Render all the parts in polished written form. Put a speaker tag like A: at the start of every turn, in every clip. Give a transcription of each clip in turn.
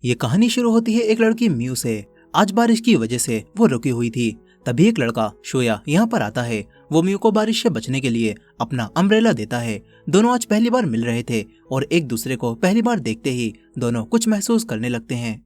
A: ये कहानी शुरू होती है एक लड़की म्यू से। आज बारिश की वजह से वो रुकी हुई थी। तभी एक लड़का शोया यहाँ पर आता है। वो म्यू को बारिश से बचने के लिए अपना अम्ब्रेला देता है। दोनों आज पहली बार मिल रहे थे और एक दूसरे को पहली बार देखते ही दोनों कुछ महसूस करने लगते हैं।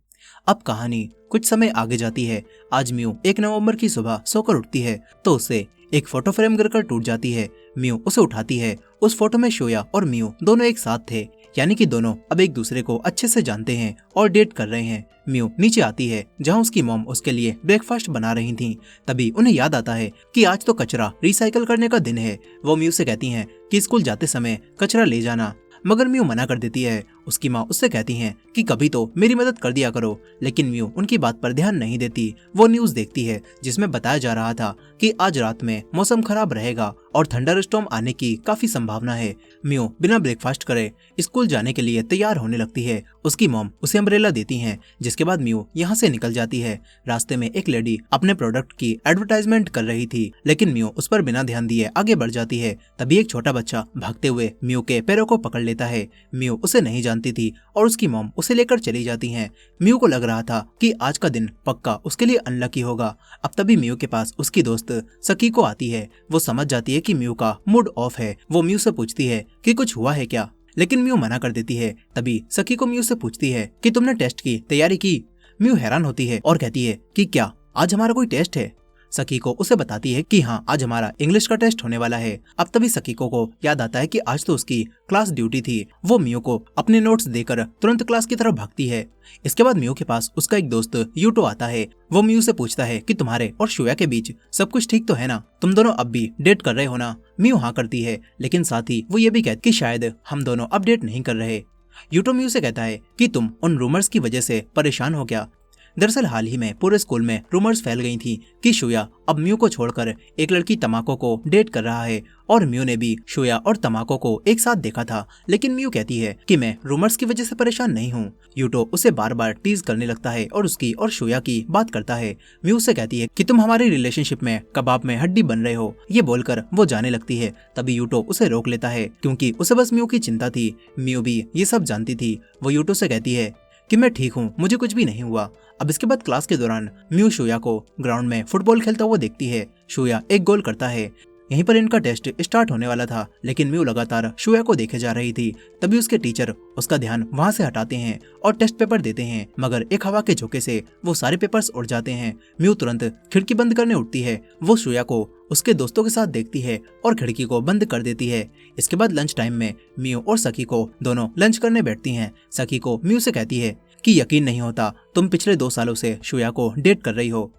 A: अब कहानी कुछ समय आगे जाती है। आज म्यू 1 नवंबर की सुबह सोकर उठती है तो उसे एक फोटो फ्रेम गिरकर टूट जाती है। म्यू उसे उठाती है। उस फोटो में शोया और म्यू दोनों एक साथ थे, यानी कि दोनों अब एक दूसरे को अच्छे से जानते हैं और डेट कर रहे हैं। म्यू नीचे आती है जहां उसकी मॉम उसके लिए ब्रेकफास्ट बना रही थी। तभी उन्हें याद आता है कि आज तो कचरा रिसाइकल करने का दिन है। वो म्यू से कहती हैं कि स्कूल जाते समय कचरा ले जाना, मगर म्यू मना कर देती है। उसकी माँ उससे कहती हैं कि कभी तो मेरी मदद कर दिया करो, लेकिन म्यू उनकी बात पर ध्यान नहीं देती। वो न्यूज़ देखती है जिसमें बताया जा रहा था कि आज रात में मौसम खराब रहेगा और थंडर स्टॉर्म आने की काफी संभावना है। म्यू बिना ब्रेकफास्ट करे स्कूल जाने के लिए तैयार होने लगती है। उसकी मॉम उसे अम्ब्रेला देती हैं, जिसके बाद म्यू यहाँ से निकल जाती है। रास्ते में एक लेडी अपने प्रोडक्ट की एडवर्टाइजमेंट कर रही थी, लेकिन म्यू उस पर बिना ध्यान दिए आगे बढ़ जाती है। तभी एक छोटा बच्चा भागते हुए म्यू के पैरों को पकड़ लेता है। म्यू उसे नहीं जानती थी और उसकी मॉम उसे लेकर चली जाती हैं। म्यू को लग रहा था कि आज का दिन पक्का उसके लिए अनलकी होगा। अब तभी म्यू के पास उसकी दोस्त सकीको आती है। वो समझ जाती है कि म्यू का मूड ऑफ है। वो म्यू से पूछती है कि कुछ हुआ है क्या, लेकिन म्यू मना कर देती है। तभी सकीको म्यू से पूछती है कि तुमने टेस्ट की तैयारी की। म्यू हैरान होती है और कहती है कि क्या आज हमारा कोई टेस्ट है। सकीको उसे बताती है कि हाँ, आज हमारा इंग्लिश का टेस्ट होने वाला है। अब तभी सकीको को याद आता है कि आज तो उसकी क्लास ड्यूटी थी। वो म्यू को अपने नोट्स देकर तुरंत क्लास की तरफ भागती है। इसके बाद म्यू के पास उसका एक दोस्त यूटो आता है। वो म्यू से पूछता है कि तुम्हारे और शोया के बीच सब कुछ ठीक तो है ना, तुम दोनों अब भी डेट कर रहे हो ना। म्यू हाँ करती है, लेकिन साथ ही वो ये भी कहती कि शायद हम दोनों अब डेट नहीं कर रहे। यूटो म्यू से कहता है कि तुम उन रूमर्स की वजह से परेशान हो क्या। दरअसल हाल ही में पूरे स्कूल में रूमर्स फैल गई थी कि शोया अब म्यू को छोड़कर एक लड़की तमाको को डेट कर रहा है, और म्यू ने भी शोया और तमाको को एक साथ देखा था। लेकिन म्यू कहती है कि मैं रूमर्स की वजह से परेशान नहीं हूँ। यूटो उसे बार बार टीज करने लगता है और उसकी और शोया की बात करता है। म्यू से कहती है कि तुम हमारी रिलेशनशिप में कबाब में हड्डी बन रहे हो। ये बोलकर वो जाने लगती है। तभी यूटो उसे रोक लेता है क्योंकि उसे बस म्यू की चिंता थी। म्यू भी ये सब जानती थी। वो यूटो से कहती है कि मैं ठीक हूँ, मुझे कुछ भी नहीं हुआ। अब इसके बाद क्लास के दौरान म्यू शोया को ग्राउंड में फुटबॉल खेलता हुआ देखती है। शोया एक गोल करता है। यहीं पर इनका टेस्ट स्टार्ट होने वाला था, लेकिन म्यू लगातार शोया को देखे जा रही थी। तभी उसके टीचर उसका ध्यान वहां से हटाते हैं और टेस्ट पेपर देते हैं, मगर एक हवा के झोंके से वो सारे पेपर्स उड़ जाते हैं। म्यू तुरंत खिड़की बंद करने उठती है। वो शोया को उसके दोस्तों के साथ देखती है और खिड़की को बंद कर देती है। इसके बाद लंच टाइम में म्यू और सकीको दोनों लंच करने बैठती हैं। सकीको म्यू से कहती है कि यकीन नहीं होता तुम पिछले 2 सालों से शोया को डेट कर रही हो।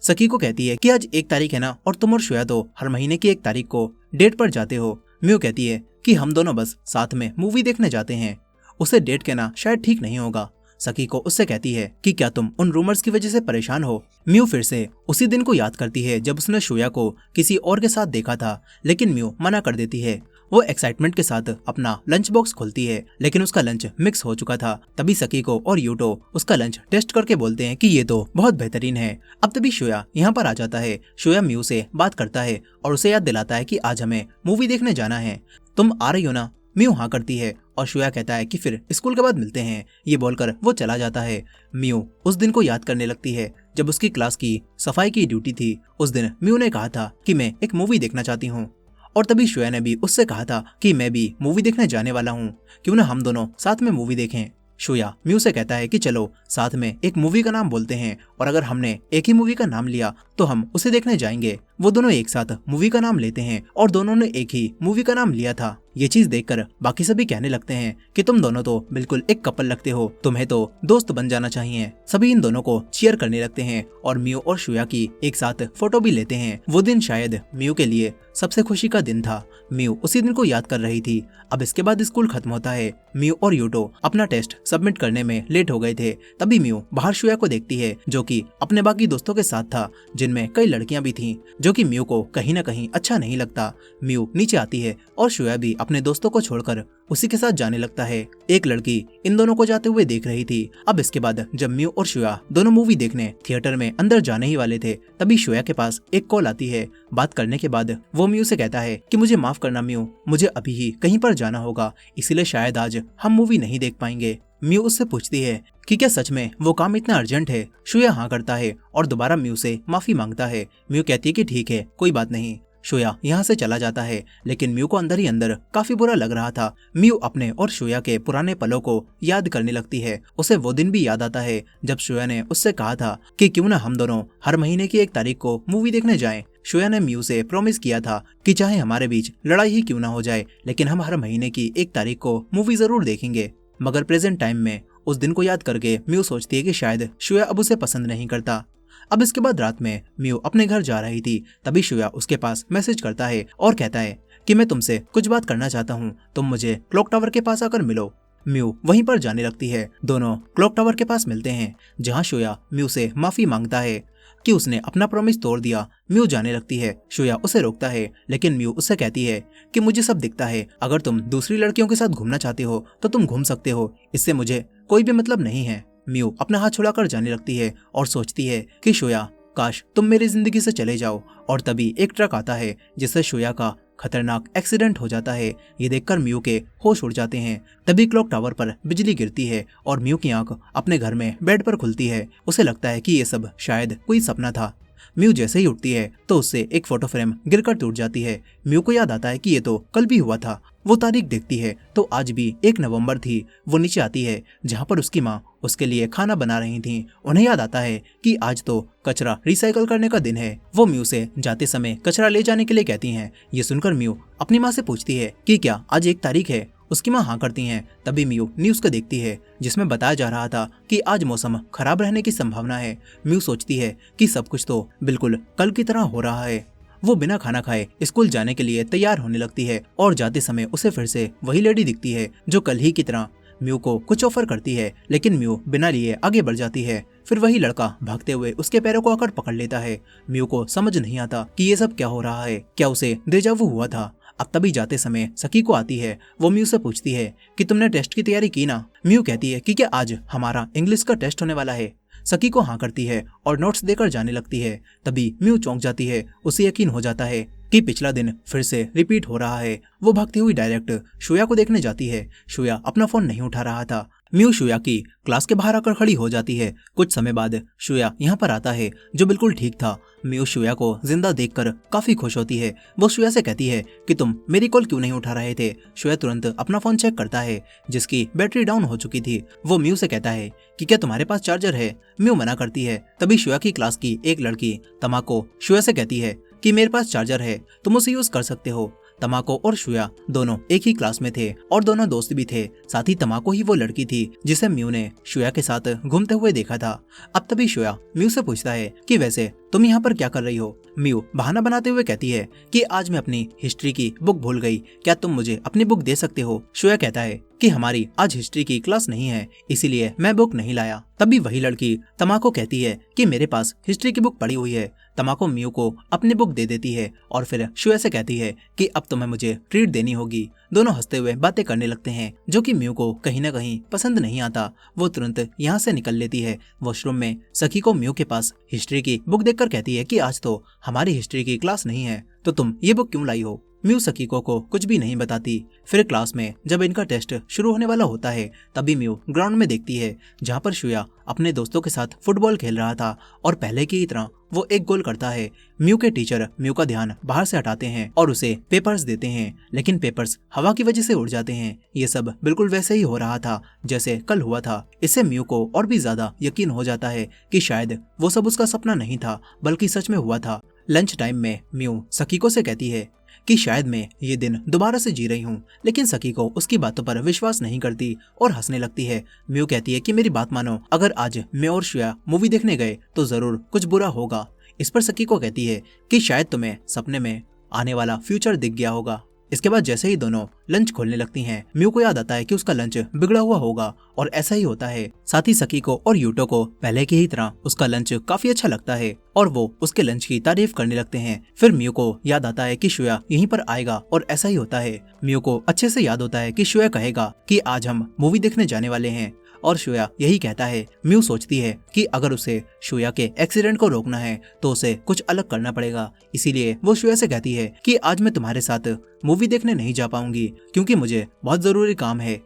A: सकीको कहती है कि आज 1 तारीख है ना, और तुम और शोया तो हर महीने की 1 तारीख को डेट पर जाते हो। म्यू कहती है कि हम दोनों बस साथ में मूवी देखने जाते हैं, उसे डेट कहना शायद ठीक नहीं होगा। सकीको उससे कहती है कि क्या तुम उन रूमर्स की वजह से परेशान हो। म्यू फिर से उसी दिन को याद करती है जब उसने शोया को किसी और के साथ देखा था, लेकिन म्यू मना कर देती है। वो एक्साइटमेंट के साथ अपना लंच बॉक्स खोलती है, लेकिन उसका लंच मिक्स हो चुका था। तभी सकीको और यूटो उसका लंच टेस्ट करके बोलते हैं कि ये तो बहुत बेहतरीन है। अब तभी शोया यहाँ पर आ जाता है। शोया म्यू से बात करता है और उसे याद दिलाता है कि आज हमें मूवी देखने जाना है, तुम आ रही हो ना। म्यू हाँ करती है और शोया कहता है कि फिर स्कूल के बाद मिलते हैं। ये बोलकर वो चला जाता है। म्यू उस दिन को याद करने लगती है जब उसकी क्लास की सफाई की ड्यूटी थी। उस दिन म्यू ने कहा था कि मैं एक मूवी देखना चाहती हूँ, और तभी शोया ने भी उससे कहा था कि मैं भी मूवी देखने जाने वाला हूँ, क्यों ना हम दोनों साथ में मूवी देखें। शोया म्यू से कहता है कि चलो साथ में एक मूवी का नाम बोलते हैं, और अगर हमने एक ही मूवी का नाम लिया तो हम उसे देखने जाएंगे। वो दोनों एक साथ मूवी का नाम लेते हैं और दोनों ने एक ही मूवी का नाम लिया था। ये चीज देखकर बाकी सभी कहने लगते हैं कि तुम दोनों तो बिल्कुल एक कपल लगते हो, तुम्हें तो दोस्त बन जाना चाहिए। सभी इन दोनों को चीयर करने लगते हैं और म्यू और शोया की एक साथ फोटो भी लेते हैं। वो दिन शायद म्यू के लिए सबसे खुशी का दिन था। म्यू उसी दिन को याद कर रही थी। अब इसके बाद स्कूल खत्म होता है। म्यू और यूटो अपना टेस्ट सबमिट करने में लेट हो गए थे। तभी म्यू बाहर शोया को देखती है, जो कि अपने बाकी दोस्तों के साथ था, जिनमें कई लड़कियां भी थीं, जो कि म्यू को कहीं ना कहीं अच्छा नहीं लगता। म्यू नीचे आती है और शोया भी अपने दोस्तों को छोड़कर उसी के साथ जाने लगता है। एक लड़की इन दोनों को जाते हुए देख रही थी। अब इसके बाद जब म्यू और शोया दोनों मूवी देखने थिएटर में अंदर जाने ही वाले थे, तभी शोया के पास एक कॉल आती है। बात करने के बाद वो म्यू से कहता है कि मुझे माफ करना म्यू, मुझे अभी ही कहीं पर जाना होगा, इसीलिए शायद आज हम मूवी नहीं देख पाएंगे। म्यू उससे पूछती है कि क्या सच में वो काम इतना अर्जेंट है। शोया हाँ करता है और दोबारा म्यू से माफी मांगता है। म्यू कहती है कि ठीक है, कोई बात नहीं। शोया यहाँ से चला जाता है, लेकिन म्यू को अंदर ही अंदर काफी बुरा लग रहा था। म्यू अपने और शोया के पुराने पलों को याद करने लगती है। उसे वो दिन भी याद आता है जब शोया ने उससे कहा था कि क्यों ना हम दोनों हर महीने की 1 तारीख को मूवी देखने जाएं। शोया ने म्यू से प्रॉमिस किया था कि चाहे हमारे बीच लड़ाई ही क्यों ना हो जाए, लेकिन हम हर महीने की 1 तारीख को मूवी जरूर देखेंगे। मगर प्रेजेंट टाइम में उस दिन को याद करके म्यू सोचती है कि शायद शोया अब उसे पसंद नहीं करता। अब इसके बाद रात में म्यू अपने घर जा रही थी, तभी शोया उसके पास मैसेज करता है और कहता है कि मैं तुमसे कुछ बात करना चाहता हूँ, तुम मुझे क्लॉक टावर के पास आकर मिलो। म्यू वहीं पर जाने लगती है। दोनों क्लॉक टावर के पास मिलते हैं, जहाँ शोया म्यू से माफी मांगता है कि उसने अपना प्रॉमिस तोड़ दिया। म्यू जाने लगती है, शोया उसे रोकता है, लेकिन म्यू उससे कहती है कि मुझे सब दिखता है, अगर तुम दूसरी लड़कियों के साथ घूमना चाहते हो तो तुम घूम सकते हो, इससे मुझे कोई भी मतलब नहीं है। म्यू अपना हाथ छुड़ाकर जाने लगती है और सोचती है कि शोया काश तुम मेरी जिंदगी से चले जाओ। और तभी एक ट्रक आता है जिससे शोया का खतरनाक एक्सीडेंट हो जाता है। ये देखकर म्यू के होश उड़ जाते हैं। तभी क्लॉक टावर पर बिजली गिरती है और म्यू की आंख अपने घर में बेड पर खुलती है। उसे लगता है कि ये सब शायद कोई सपना था। म्यू जैसे ही उठती है तो उससे एक फोटो फ्रेम गिरकर टूट जाती है। म्यू को याद आता है कि ये तो कल भी हुआ था। वो तारीख देखती है तो आज भी 1 नवंबर थी। वो नीचे आती है जहाँ पर उसकी माँ उसके लिए खाना बना रही थी। उन्हें याद आता है कि आज तो कचरा रिसाइकल करने का दिन है। वो म्यू से जाते समय कचरा ले जाने के लिए कहती हैं। ये सुनकर म्यू अपनी माँ से पूछती है कि क्या आज 1 तारीख है। उसकी माँ हाँ करती हैं। तभी म्यू न्यूज को देखती है जिसमें बताया जा रहा था कि आज मौसम खराब रहने की संभावना है। म्यू सोचती है कि सब कुछ तो बिल्कुल कल की तरह हो रहा है। वो बिना खाना खाए स्कूल जाने के लिए तैयार होने लगती है और जाते समय उसे फिर से वही लेडी दिखती है जो कल ही की तरह म्यू को कुछ ऑफर करती है, लेकिन म्यू बिना लिए आगे बढ़ जाती है। फिर वही लड़का भागते हुए उसके पैरों को आकर पकड़ लेता है। म्यू को समझ नहीं आता कि ये सब क्या हो रहा है, क्या उसे डेजावू हुआ था। अब तभी जाते समय सकीको आती है। वो म्यू से पूछती है कि तुमने टेस्ट की तैयारी की ना। म्यू कहती है कि क्या आज हमारा इंग्लिश का टेस्ट होने वाला है। सकीको हाँ करती है और नोट्स देकर जाने लगती है। तभी म्यू चौंक जाती है। उसे यकीन हो जाता है कि पिछला दिन फिर से रिपीट हो रहा है। वो भागती हुई डायरेक्ट शोया को देखने जाती है। शोया अपना फोन नहीं उठा रहा था। म्यू शोया की क्लास के बाहर आकर खड़ी हो जाती है। कुछ समय बाद शोया यहाँ पर आता है जो बिल्कुल ठीक था। म्यू शोया को जिंदा देखकर काफी खुश होती है। वो शोया से कहती है कि तुम मेरी कॉल क्यों नहीं उठा रहे थे। शोया तुरंत अपना फोन चेक करता है जिसकी बैटरी डाउन हो चुकी थी। वो म्यू से कहता है कि क्या तुम्हारे पास चार्जर है। म्यू मना करती है। तभी शोया की क्लास की एक लड़की तमाको शोया से कहती है कि मेरे पास चार्जर है, तुम उसे यूज कर सकते हो। तमाको और शोया दोनों एक ही क्लास में थे और दोनों दोस्त भी थे। साथ ही तमाको ही वो लड़की थी जिसे म्यू ने शोया के साथ घूमते हुए देखा था। अब तभी शोया म्यू से पूछता है कि वैसे तुम यहाँ पर क्या कर रही हो। म्यू बहाना बनाते हुए कहती है कि आज मैं अपनी हिस्ट्री की बुक भूल गई, क्या तुम मुझे अपनी बुक दे सकते हो। शोया कहता है कि हमारी आज हिस्ट्री की क्लास नहीं है, इसीलिए मैं बुक नहीं लाया। तभी वही लड़की तमाको कहती है कि मेरे पास हिस्ट्री की बुक पड़ी हुई है। तमाको म्यू को अपनी बुक दे देती है और फिर शोया से कहती है कि अब तुम्हें मुझे ट्रीट देनी होगी। दोनों हंसते हुए बातें करने लगते हैं जो कि म्यू को कहीं न कहीं पसंद नहीं आता। वो तुरंत यहाँ से निकल लेती है। वॉशरूम में सकीको म्यू के पास हिस्ट्री की बुक देखकर कहती है कि आज तो हमारी हिस्ट्री की क्लास नहीं है, तो तुम ये बुक क्यों लाई हो। म्यू सकीको को कुछ भी नहीं बताती। फिर क्लास में जब इनका टेस्ट शुरू होने वाला होता है तभी म्यू ग्राउंड में देखती है जहाँ पर शोया अपने दोस्तों के साथ फुटबॉल खेल रहा था और पहले की तरह वो एक गोल करता है। म्यू के टीचर म्यू का ध्यान बाहर से हटाते हैं और उसे पेपर्स देते हैं, लेकिन पेपर्स हवा की वजह से उड़ जाते हैं। ये सब बिल्कुल वैसे ही हो रहा था जैसे कल हुआ था। इससे म्यू को और भी ज्यादा यकीन हो जाता है कि शायद वो सब उसका सपना नहीं था बल्कि सच में हुआ था। लंच टाइम में म्यू सकीको से कहती है कि शायद मैं ये दिन दोबारा से जी रही हूँ, लेकिन सकीको उसकी बातों पर विश्वास नहीं करती और हंसने लगती है। म्यू कहती है कि मेरी बात मानो, अगर आज मैं और शोया मूवी देखने गए तो जरूर कुछ बुरा होगा। इस पर सकीको कहती है कि शायद तुम्हें सपने में आने वाला फ्यूचर दिख गया होगा। इसके बाद जैसे ही दोनों लंच खोलने लगती हैं, म्यू को याद आता है कि उसका लंच बिगड़ा हुआ होगा और ऐसा ही होता है। साथ ही सकीको और यूटो को पहले की ही तरह उसका लंच काफी अच्छा लगता है और वो उसके लंच की तारीफ करने लगते हैं। फिर म्यू को याद आता है कि शोया यहीं पर आएगा और ऐसा ही होता है। म्यू को अच्छे से याद होता है कि शोया कहेगा कि आज हम मूवी देखने जाने वाले हैं और शोया यही कहता है। म्यू सोचती है कि अगर उसे शोया के एक्सीडेंट को रोकना है तो उसे कुछ अलग करना पड़ेगा। इसीलिए वो शोया से कहती है कि आज मैं तुम्हारे साथ मूवी देखने नहीं जा पाऊंगी क्योंकि मुझे बहुत जरूरी काम है।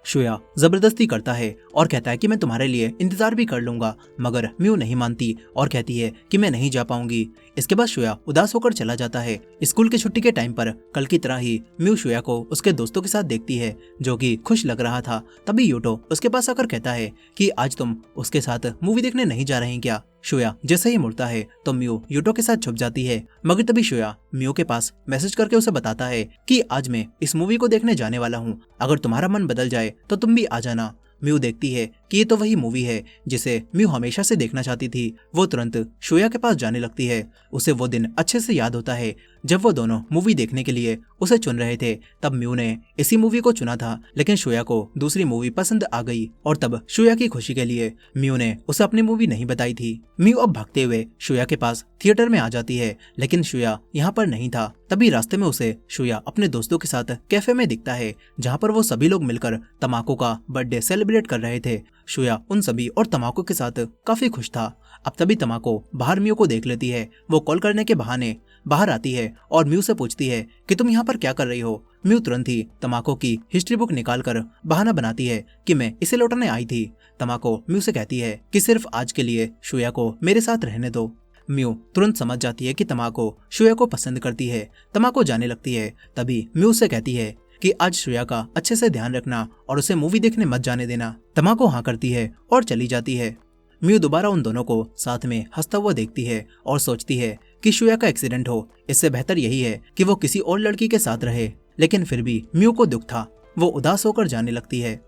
A: शोया जबरदस्ती करता है और कहता है कि मैं तुम्हारे लिए इंतजार भी कर लूंगा, मगर म्यू नहीं मानती और कहती है कि मैं नहीं जा पाऊंगी। इसके बाद शोया उदास होकर चला जाता है। स्कूल की छुट्टी के टाइम पर कल की तरह ही म्यू शोया को उसके दोस्तों के साथ देखती है, जो कि खुश लग रहा था। तभी यूटो उसके पास आकर कहता है कि आज तुम उसके साथ मूवी देखने नहीं जा रहे क्या। शोया जैसे ही मुड़ता है तो म्यू यूटो के साथ छुप जाती है, मगर तभी शोया म्यू के पास मैसेज करके उसे बताता है कि आज मैं इस मूवी को देखने जाने वाला हूँ, अगर तुम्हारा मन बदल जाए तो तुम भी आ जाना। म्यू देखती है कि ये तो वही मूवी है जिसे म्यू हमेशा से देखना चाहती थी। वो तुरंत शोया के पास जाने लगती है। उसे वो दिन अच्छे से याद होता है जब वो दोनों मूवी देखने के लिए उसे चुन रहे थे। तब म्यू ने इसी मूवी को चुना था, लेकिन शोया को दूसरी मूवी पसंद आ गई और तब शोया की खुशी के लिए म्यू ने उसे अपनी मूवी नहीं बताई थी। म्यू अब भागते हुए शोया के पास थिएटर में आ जाती है, लेकिन शोया यहाँ पर नहीं था। तभी रास्ते में उसे शोया अपने दोस्तों के साथ कैफे में दिखता है, जहाँ पर वो सभी लोग मिलकर तमाकू का बर्थडे सेलिब्रेट कर रहे थे। शोया उन सभी और तमाकू के साथ काफी खुश था। अब तभी तमाकू बाहर म्यू को देख लेती है। वो कॉल करने के बहाने बाहर आती है और म्यू से पूछती है कि तुम यहाँ पर क्या कर रही हो। म्यू तुरंत ही तमाकू की हिस्ट्री बुक निकालकर बहाना बनाती है कि मैं इसे लौटाने आई थी। तमाकू म्यू से कहती है कि सिर्फ आज के लिए शोया को मेरे साथ रहने दो। म्यू तुरंत समझ जाती है कि तमाकू शोया को पसंद करती है। तमाकू जाने लगती है। तभी म्यू से कहती है कि आज श्रेया का अच्छे से ध्यान रखना और उसे मूवी देखने मत जाने देना। तमाकू हाँ करती है और चली जाती है। म्यू दोबारा उन दोनों को साथ में हंसता हुआ देखती है और सोचती है कि श्रेया का एक्सीडेंट हो, इससे बेहतर यही है कि वो किसी और लड़की के साथ रहे। लेकिन फिर भी म्यू को दुख था। वो उदास होकर जाने लगती है।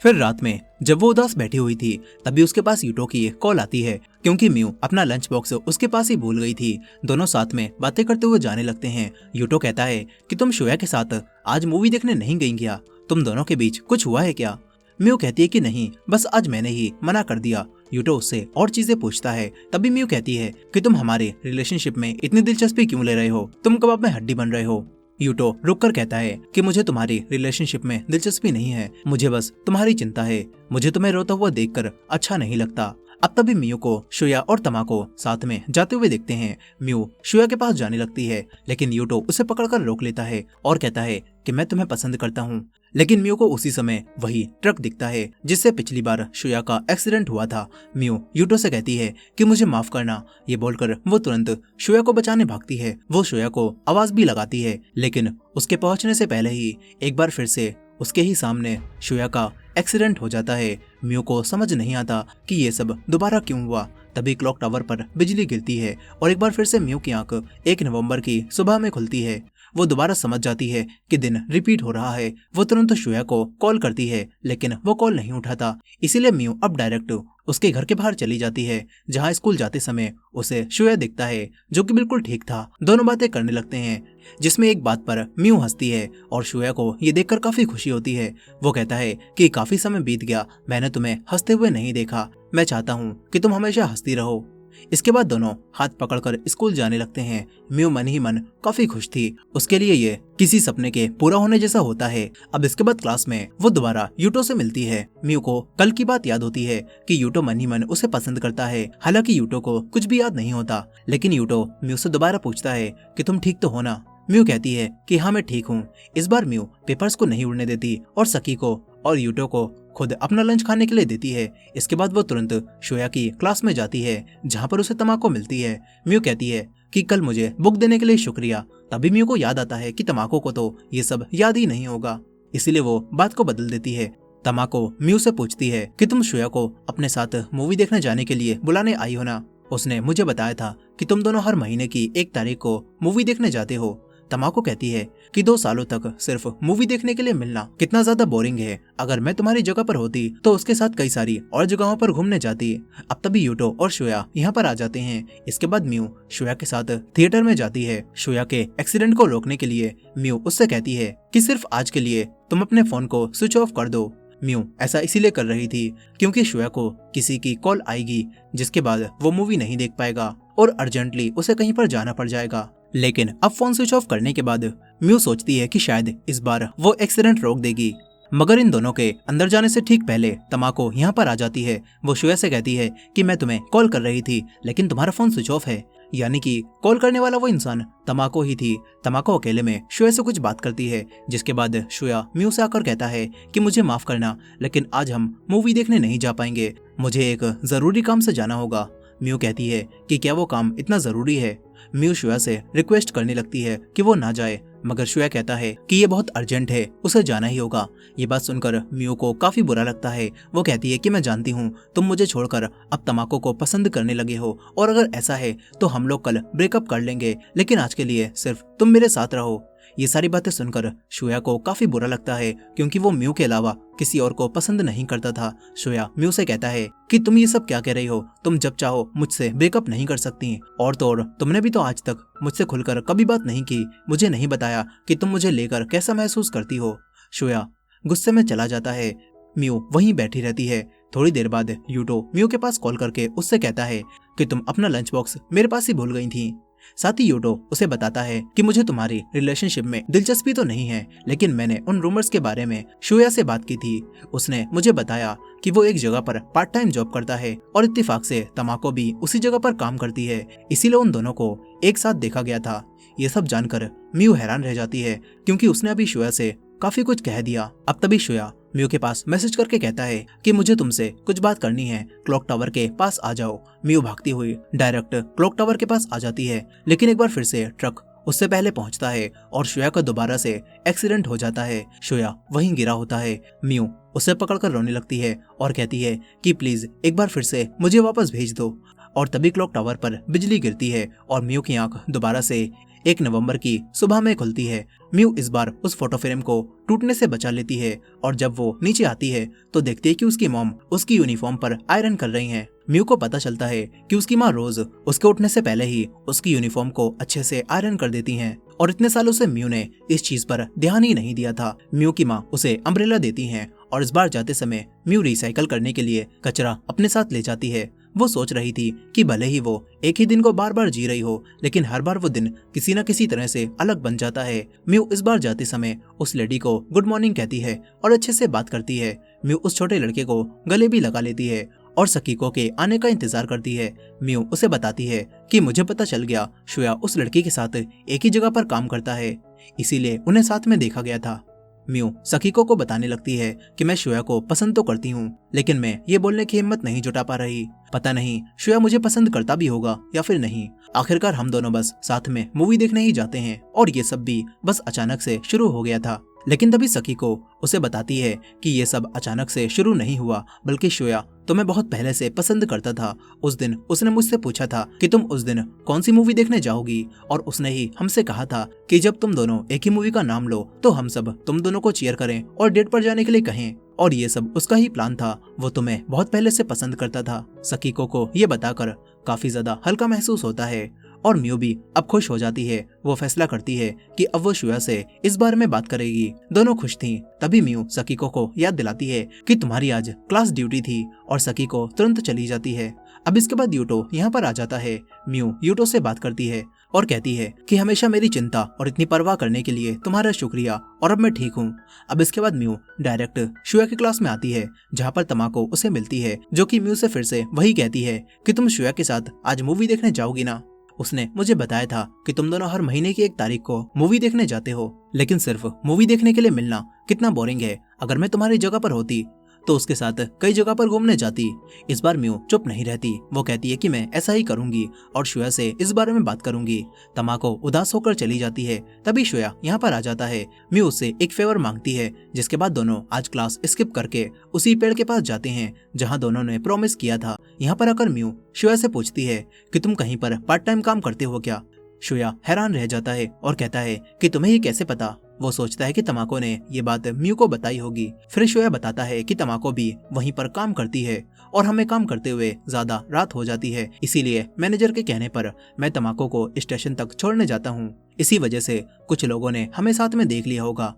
A: फिर रात में जब वो उदास बैठी हुई थी, तभी उसके पास यूटो की कॉल आती है, क्योंकि म्यू अपना लंच बॉक्स उसके पास ही भूल गई थी। दोनों साथ में बातें करते हुए जाने लगते हैं। यूटो कहता है कि तुम शोया के साथ आज मूवी देखने नहीं गई क्या? तुम दोनों के बीच कुछ हुआ है क्या? म्यू कहती है कि नहीं, बस आज मैंने ही मना कर दिया। यूटो उससे और चीजें पूछता है। तभी म्यू कहती है कि तुम हमारे रिलेशनशिप में इतनी दिलचस्पी क्यों ले रहे हो? तुम कबाब में हड्डी बन रहे हो। यूटो रुककर कहता है कि मुझे तुम्हारी रिलेशनशिप में दिलचस्पी नहीं है, मुझे बस तुम्हारी चिंता है। मुझे तुम्हें रोता हुआ देखकर अच्छा नहीं लगता। अब तभी म्यू को शोया और तमाकू साथ में जाते हुए देखते हैं। म्यू शोया के पास जाने लगती है, लेकिन यूटो उसे पकड़कर रोक लेता है और कहता है कि मैं तुम्हें पसंद करता हूँ। लेकिन म्यू को उसी समय वही ट्रक दिखता है जिससे पिछली बार शोया का एक्सीडेंट हुआ था। म्यू यूटो से कहती है कि मुझे माफ करना। ये बोलकर वो तुरंत शोया को बचाने भागती है। वो शोया को आवाज भी लगाती है, लेकिन उसके पहुंचने से पहले ही एक बार फिर से उसके ही सामने शोया का एक्सीडेंट हो जाता है। म्यू को समझ नहीं आता कि ये सब दोबारा क्यों हुआ। तभी क्लॉक टावर पर बिजली गिरती है और एक बार फिर से म्यू की आंख 1 नवंबर की सुबह में खुलती है। वो दोबारा समझ जाती है कि दिन रिपीट हो रहा है। वो तुरंत शोया को कॉल करती है, लेकिन वो कॉल नहीं उठाता। इसीलिए म्यू अब डायरेक्ट उसके घर के बाहर चली जाती है, जहाँ स्कूल जाते समय उसे शोया दिखता है, जो कि बिल्कुल ठीक था। दोनों बातें करने लगते हैं, जिसमें एक बात पर म्यू हंसती है और शोया को ये देखकर काफी खुशी होती है। वो कहता है कि काफी समय बीत गया, मैंने तुम्हें हंसते हुए नहीं देखा। मैं चाहता हूँ कि तुम हमेशा हंसती रहो। इसके बाद दोनों हाथ पकड़कर स्कूल जाने लगते हैं। म्यू मन ही मन काफी खुश थी। उसके लिए ये किसी सपने के पूरा होने जैसा होता है। अब इसके बाद क्लास में वो दोबारा यूटो से मिलती है। म्यू को कल की बात याद होती है कि यूटो मन ही मन उसे पसंद करता है। हालांकि यूटो को कुछ भी याद नहीं होता, लेकिन यूटो म्यू से दोबारा पूछता है कि तुम ठीक तो हो ना? म्यू कहती है कि हाँ मैं ठीक हूँ। इस बार म्यू पेपर्स को नहीं उड़ने देती और सकी को और यूटो को खुद अपना लंच खाने के लिए देती है। इसके बाद वो तुरंत शोया की क्लास में जाती है, जहाँ पर उसे तमाकू मिलती है। म्यू कहती है कि कल मुझे बुक देने के लिए शुक्रिया। तभी म्यू को याद आता है कि तमाकू को तो ये सब याद ही नहीं होगा, इसीलिए वो बात को बदल देती है। तमाकू म्यू से पूछती है कि तुम शोया को अपने साथ मूवी देखने जाने के लिए बुलाने आई हो ना? उसने मुझे बताया था कि तुम दोनों हर महीने की 1 तारीख को मूवी देखने जाते हो। तमाकू कहती है कि 2 सालों तक सिर्फ मूवी देखने के लिए मिलना कितना ज्यादा बोरिंग है। अगर मैं तुम्हारी जगह पर होती तो उसके साथ कई सारी और जगहों पर घूमने जाती। अब तभी यूटो और शोया यहाँ पर आ जाते हैं। इसके बाद म्यू शोया के साथ थिएटर में जाती है। शोया के एक्सीडेंट को रोकने के लिए म्यू उससे कहती है कि सिर्फ आज के लिए तुम अपने फोन को स्विच ऑफ कर दो। म्यू ऐसा इसीलिए कर रही थी क्योंकि शोया को किसी की कॉल आएगी, जिसके बाद वो मूवी नहीं देख पाएगा और अर्जेंटली उसे कहीं पर जाना पड़ जाएगा। लेकिन अब फोन स्विच ऑफ करने के बाद म्यू सोचती है कि शायद इस बार वो एक्सीडेंट रोक देगी। मगर इन दोनों के अंदर जाने से ठीक पहले तमाकू यहाँ पर आ जाती है। वो शोया से कहती है कि मैं तुम्हें कॉल कर रही थी, लेकिन तुम्हारा फोन स्विच ऑफ है। यानी कि कॉल करने वाला वो इंसान तमाको ही थी। तमाको अकेले में शोया से कुछ बात करती है, जिसके बाद शोया म्यू से आकर कहता है कि मुझे माफ करना, लेकिन आज हम मूवी देखने नहीं जा पाएंगे, मुझे एक जरूरी काम से जाना होगा। म्यू कहती है कि क्या वो काम इतना जरूरी है। म्यू शोया से रिक्वेस्ट करने लगती है कि वो ना जाए, मगर शोया कहता है कि ये बहुत अर्जेंट है, उसे जाना ही होगा। ये बात सुनकर म्यू को काफी बुरा लगता है। वो कहती है कि मैं जानती हूँ तुम मुझे छोड़कर अब तमाको को पसंद करने लगे हो, और अगर ऐसा है तो हम लोग कल ब्रेकअप कर लेंगे, लेकिन आज के लिए सिर्फ तुम मेरे साथ रहो। ये सारी बातें सुनकर शोया को काफी बुरा लगता है, क्योंकि वो म्यू के अलावा किसी और को पसंद नहीं करता था। शोया म्यू से कहता है कि तुम ये सब क्या कह रही हो, तुम जब चाहो मुझसे ब्रेकअप नहीं कर सकती, और तो और तुमने भी तो आज तक मुझसे खुलकर कभी बात नहीं की, मुझे नहीं बताया कि तुम मुझे लेकर कैसा महसूस करती हो। शोया गुस्से में चला जाता है। म्यू वहीं बैठी रहती है। थोड़ी देर बाद यूटो म्यू के पास कॉल करके उससे कहता है कि तुम अपना लंच बॉक्स मेरे पास ही भूल गई थी। साथ ही यूटो उसे बताता है कि मुझे तुम्हारी रिलेशनशिप में दिलचस्पी तो नहीं है, लेकिन मैंने उन रूमर्स के बारे में शोया से बात की थी। उसने मुझे बताया कि वो एक जगह पर पार्ट टाइम जॉब करता है, और इत्तेफाक से तमाको भी उसी जगह पर काम करती है, इसीलिए उन दोनों को एक साथ देखा गया था। ये सब जानकर म्यू हैरान रह जाती है, क्योंकि उसने अभी शोया से काफी कुछ कह दिया। अब तभी शोया म्यू के पास मैसेज करके कहता है कि मुझे तुमसे कुछ बात करनी है, क्लॉक टावर के पास आ जाओ। म्यू भागती हुई डायरेक्ट क्लॉक टावर के पास आ जाती है, लेकिन एक बार फिर से ट्रक उससे पहले पहुंचता है और शोया का दोबारा से एक्सीडेंट हो जाता है। शोया वहीं गिरा होता है। म्यू उसे पकड़कर रोने लगती है और कहती है कि प्लीज एक बार फिर से मुझे वापस भेज दो। और तभी क्लॉक टावर पर बिजली गिरती है और म्यू की आंख दोबारा से 1 नवंबर की सुबह में खुलती है। म्यू इस बार उस फोटो फ्रेम को टूटने से बचा लेती है, और जब वो नीचे आती है तो देखती है कि उसकी मॉम उसकी यूनिफॉर्म पर आयरन कर रही हैं। म्यू को पता चलता है कि उसकी माँ रोज उसके उठने से पहले ही उसकी यूनिफॉर्म को अच्छे से आयरन कर देती हैं, और इतने सालों से म्यू ने इस चीज पर ध्यान ही नहीं दिया था। म्यू की माँ उसे अम्ब्रेला देती हैं, और इस बार जाते समय म्यू रिसाइकल करने के लिए कचरा अपने साथ ले जाती है। वो सोच रही थी कि भले ही वो एक ही दिन को बार बार जी रही हो, लेकिन हर बार वो दिन किसी न किसी तरह से अलग बन जाता है। म्यू इस बार जाते समय उस लेडी को गुड मॉर्निंग कहती है और अच्छे से बात करती है। म्यू उस छोटे लड़के को गले भी लगा लेती है और सकीको के आने का इंतजार करती है। म्यू उसे बताती है कि मुझे पता चल गया शोया उस लड़की के साथ एक ही जगह पर काम करता है, इसीलिए उन्हें साथ में देखा गया था। म्यू सकीको को बताने लगती है कि मैं शोया को पसंद तो करती हूँ, लेकिन मैं ये बोलने की हिम्मत नहीं जुटा पा रही। पता नहीं शोया मुझे पसंद करता भी होगा या फिर नहीं। आखिरकार हम दोनों बस साथ में मूवी देखने ही जाते हैं, और ये सब भी बस अचानक से शुरू हो गया था। लेकिन तभी सकीको उसे बताती है कि ये सब अचानक से शुरू नहीं हुआ, बल्कि शोया तुम्हें बहुत पहले से पसंद करता था। उस दिन उसने मुझसे पूछा था कि तुम उस दिन कौन सी मूवी देखने जाओगी, और उसने ही हमसे कहा था कि जब तुम दोनों एक ही मूवी का नाम लो तो हम सब तुम दोनों को चीयर करें और डेट पर जाने के लिए कहें, और ये सब उसका ही प्लान था। वो तुम्हें बहुत पहले से पसंद करता था। सकीको को ये बताकर काफी ज्यादा हल्का महसूस होता है, और म्यू भी अब खुश हो जाती है। वो फैसला करती है कि अब वो शोया से इस बारे में बात करेगी। दोनों खुश थीं। तभी म्यू सकीको को याद दिलाती है कि तुम्हारी आज क्लास ड्यूटी थी, और सकीको तुरंत चली जाती है। अब इसके बाद यूटो यहाँ पर आ जाता है। म्यू यूटो से बात करती है और कहती है कि हमेशा मेरी चिंता और इतनी परवाह करने के लिए तुम्हारा शुक्रिया, और अब मैं ठीक हूँ। अब इसके बाद म्यू डायरेक्ट शोया की क्लास में आती है, जहाँ पर तमाको उसे मिलती है, जो कि म्यू से फिर से वही कहती है कि तुम शोया के साथ आज मूवी देखने जाओगी ना। उसने मुझे बताया था कि तुम दोनों हर महीने की 1 तारीख को मूवी देखने जाते हो, लेकिन सिर्फ मूवी देखने के लिए मिलना कितना बोरिंग है। अगर मैं तुम्हारी जगह पर होती तो उसके साथ कई जगह पर घूमने जाती। इस बार म्यू चुप नहीं रहती। वो कहती है कि मैं ऐसा ही करूंगी और शोया से इस बारे में बात करूंगी। तमाको उदास होकर चली जाती है। तभी शोया यहाँ पर आ जाता है। म्यू उससे एक फेवर मांगती है, जिसके बाद दोनों आज क्लास स्किप करके उसी पेड़ के पास जाते हैं जहाँ दोनों ने प्रॉमिस किया था। यहाँ पर आकर म्यू शोया से पूछती है कि तुम कहीं पर पार्ट टाइम काम करते हो क्या। शोया हैरान रह जाता है और कहता है कि तुम्हें ये कैसे पता। वो सोचता है कि तमाको ने ये बात म्यू को बताई होगी। फिर शोया बताता है कि तमाको भी वहीं पर काम करती है और हमें काम करते हुए ज्यादा रात हो जाती है, इसीलिए मैनेजर के कहने पर मैं तमाको को स्टेशन तक छोड़ने जाता हूँ। इसी वजह से कुछ लोगों ने हमें साथ में देख लिया होगा।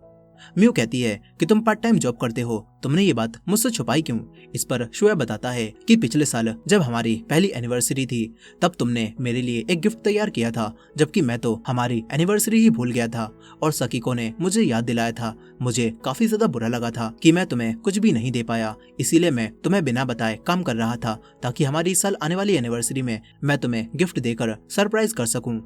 A: म्यू कहती है कि तुम पार्ट टाइम जॉब करते हो, तुमने ये बात मुझसे छुपाई क्यों? इस पर शोया बताता है कि पिछले साल जब हमारी पहली एनिवर्सरी थी तब तुमने मेरे लिए एक गिफ्ट तैयार किया था, जबकि मैं तो हमारी एनिवर्सरी ही भूल गया था और सकीको ने मुझे याद दिलाया था। मुझे काफी ज्यादा बुरा लगा था कि मैं तुम्हें कुछ भी नहीं दे पाया, इसीलिए मैं तुम्हें बिना बताए काम कर रहा था ताकि हमारी इस साल आने वाली एनिवर्सरी में मैं तुम्हें गिफ्ट देकर सरप्राइज कर सकूं।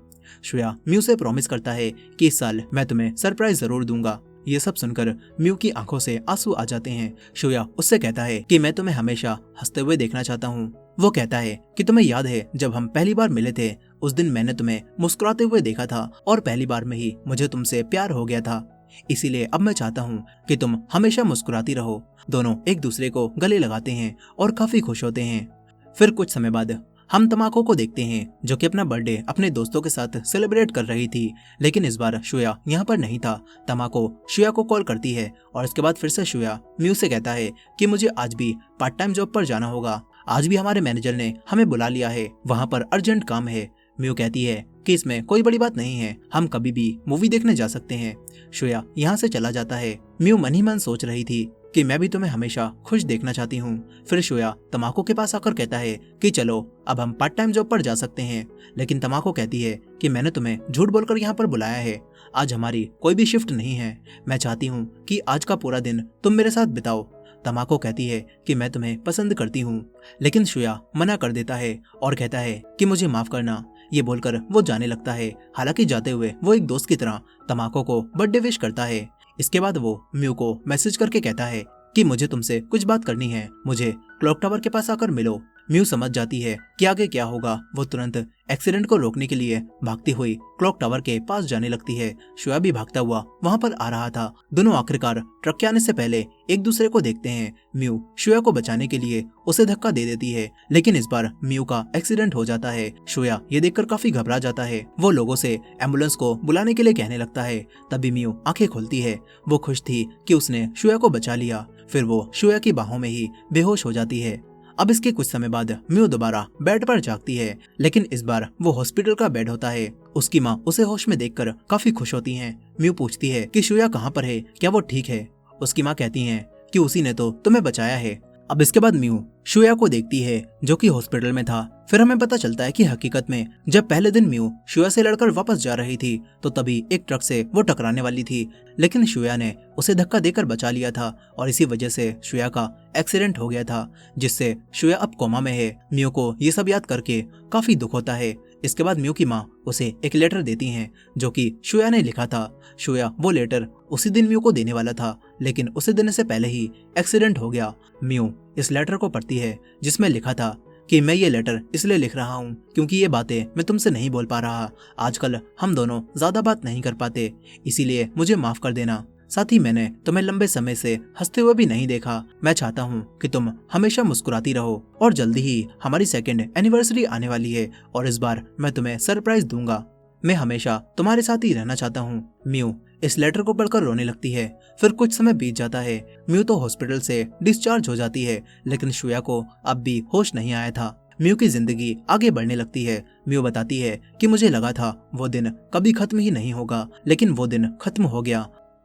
A: शोया म्यू से प्रॉमिस करता है कि इस साल मैं तुम्हें सरप्राइज जरूर दूंगा। ये सब सुनकर म्यू की आंखों से आंसू आ जाते हैं। शोया उससे कहता है कि मैं तुम्हें हमेशा हंसते हुए देखना चाहता हूँ। वो कहता है कि तुम्हें याद है जब हम पहली बार मिले थे, उस दिन मैंने तुम्हें मुस्कुराते हुए देखा था और पहली बार में ही मुझे तुमसे प्यार हो गया था। इसीलिए अब मैं चाहता हूँ कि तुम हमेशा मुस्कुराती रहो। दोनों एक दूसरे को गले लगाते हैं और काफी खुश होते हैं। फिर कुछ समय बाद हम तमाको को देखते हैं जो कि अपना बर्थडे अपने दोस्तों के साथ सेलिब्रेट कर रही थी, लेकिन इस बार शोया यहाँ पर नहीं था। तमाको शोया को कॉल करती है और इसके बाद फिर से शोया म्यू से कहता है कि मुझे आज भी पार्ट टाइम जॉब पर जाना होगा। आज भी हमारे मैनेजर ने हमें बुला लिया है, वहाँ पर अर्जेंट काम है। म्यू कहती है कि इसमें कोई बड़ी बात नहीं है, हम कभी भी मूवी देखने जा सकते हैं। शोया यहाँ से चला जाता है। म्यू मन ही मन सोच रही थी कि मैं भी तुम्हें हमेशा खुश देखना चाहती हूँ। फिर शोया तमाको के पास आकर कहता है कि चलो अब हम पार्ट टाइम जॉब पर जा सकते हैं, लेकिन तमाको कहती है कि मैंने तुम्हें झूठ बोलकर यहाँ पर बुलाया है, आज हमारी कोई भी शिफ्ट नहीं है, मैं चाहती हूँ कि आज का पूरा दिन तुम मेरे साथ बिताओ। तमाको कहती है कि मैं तुम्हें पसंद करती हूँ, लेकिन शोया मना कर देता है और कहता है कि मुझे माफ करना। ये बोलकर वो जाने लगता है। हालांकि जाते हुए वो एक दोस्त की तरह तमाको को बर्थडे विश करता है। इसके बाद वो म्यू को मैसेज करके कहता है कि मुझे तुमसे कुछ बात करनी है, मुझे क्लॉक टावर के पास आकर मिलो। म्यू समझ जाती है कि आगे क्या होगा। वो तुरंत एक्सीडेंट को रोकने के लिए भागती हुई क्लॉक टावर के पास जाने लगती है। शोया भी भागता हुआ वहाँ पर आ रहा था। दोनों आखिरकार ट्रक के आने से पहले एक दूसरे को देखते हैं। म्यू शोया को बचाने के लिए उसे धक्का दे देती है, लेकिन इस बार म्यू का एक्सीडेंट हो जाता है। शोया ये देखकर काफी घबरा जाता है। वो लोगों से एम्बुलेंस को बुलाने के लिए कहने लगता है। तभी म्यू आंखें खोलती है। वो खुश थी कि उसने शोया को बचा लिया। फिर वो शोया की बाहों में ही बेहोश हो जाती है। अब इसके कुछ समय बाद म्यू दोबारा बेड पर जागती है, लेकिन इस बार वो हॉस्पिटल का बेड होता है। उसकी माँ उसे होश में देखकर काफी खुश होती हैं। म्यू पूछती है कि शोया कहाँ पर है, क्या वो ठीक है? उसकी माँ कहती हैं कि उसी ने तो तुम्हें बचाया है। अब इसके बाद म्यू शोया को देखती है जो कि हॉस्पिटल में था। फिर हमें पता चलता है कि हकीकत में जब पहले दिन म्यू शोया से लड़कर वापस जा रही थी तो तभी एक ट्रक से वो टकराने वाली थी, लेकिन शोया ने उसे धक्का देकर बचा लिया था और इसी वजह से शोया का एक्सीडेंट हो गया था, जिससे शोया अब कोमा में है। म्यू को ये सब याद करके काफी दुख होता है। इसके बाद म्यू की माँ उसे एक लेटर देती हैं जो कि शोया ने लिखा था। शोया वो लेटर उसी दिन म्यू को देने वाला था, लेकिन उसे देने से पहले ही एक्सीडेंट हो गया। म्यू इस लेटर को पढ़ती है जिसमें लिखा था कि मैं ये लेटर इसलिए लिख रहा हूँ क्योंकि ये बातें मैं तुमसे नहीं बोल पा रहा। आजकल हम दोनों ज्यादा बात नहीं कर पाते, इसीलिए मुझे माफ कर देना। साथ ही मैंने तुम्हें लंबे समय से हंसते हुए भी नहीं देखा। मैं चाहता हूँ कि तुम हमेशा मुस्कुराती रहो और जल्दी ही हमारी सेकंड एनिवर्सरी आने वाली है और इस बार मैं तुम्हें सरप्राइज दूंगा। मैं हमेशा तुम्हारे साथ ही रहना चाहता हूँ। म्यू इस लेटर को पढ़कर रोने लगती है। फिर कुछ समय बीत जाता है। म्यू तो हॉस्पिटल से डिस्चार्ज हो जाती है, लेकिन शोया को अब भी होश नहीं आया था। म्यू की जिंदगी आगे बढ़ने लगती है। म्यू बताती है कि मुझे लगा था वो दिन कभी खत्म ही नहीं होगा, लेकिन वो दिन खत्म हो गया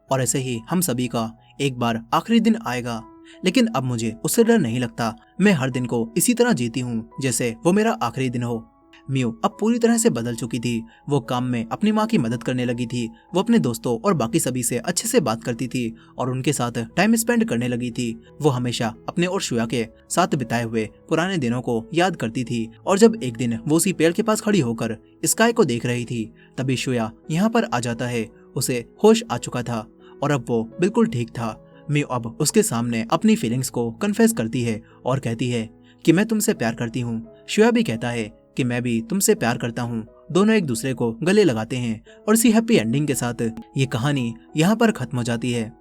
A: और ऐसे ही हम सभी का एक बार आखिरी दिन आएगा, लेकिन अब मुझे उससे डर नहीं लगता। मैं हर दिन को इसी तरह जीती हूँ जैसे वो मेरा आखिरी दिन हो। म्यू अब पूरी तरह से बदल चुकी थी। वो काम में अपनी माँ की मदद करने लगी थी। वो अपने दोस्तों और बाकी सभी से अच्छे से बात करती थी और उनके साथ टाइम स्पेंड करने लगी थी। वो हमेशा अपने और शोया के साथ बिताए हुए पुराने दिनों को याद करती थी। और जब एक दिन वो उसी पेड़ के पास खड़ी होकर स्काई को देख रही थी, तभी शोया यहाँ पर आ जाता है। उसे होश आ चुका था और अब वो बिल्कुल ठीक था। म्यू अब उसके सामने अपनी फीलिंग्स को कन्फेस करती है और कहती है कि मैं तुमसे प्यार करती हूँ। शोया भी कहता है कि मैं भी तुमसे प्यार करता हूँ। दोनों एक दूसरे को गले लगाते हैं और इसी हैप्पी एंडिंग के साथ ये कहानी यहाँ पर खत्म हो जाती है।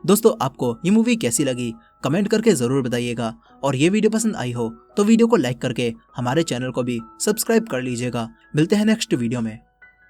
A: दोस्तों, आपको ये मूवी कैसी लगी कमेंट करके जरूर बताइएगा और ये वीडियो पसंद आई हो तो वीडियो को लाइक करके हमारे चैनल को भी सब्सक्राइब कर लीजिएगा। मिलते हैं नेक्स्ट वीडियो में।